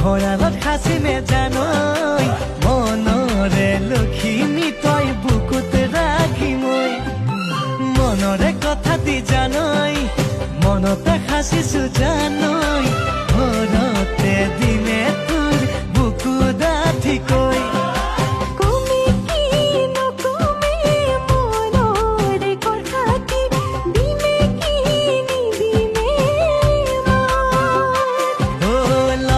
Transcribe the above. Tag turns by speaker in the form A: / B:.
A: ভঁৰালত সাঁচিমে জানৈ মনৰে লখিমী তই বুকুত ৰাখি মই মনৰে কথা দি জানৈ মনতে সাঁচিছো জানৈ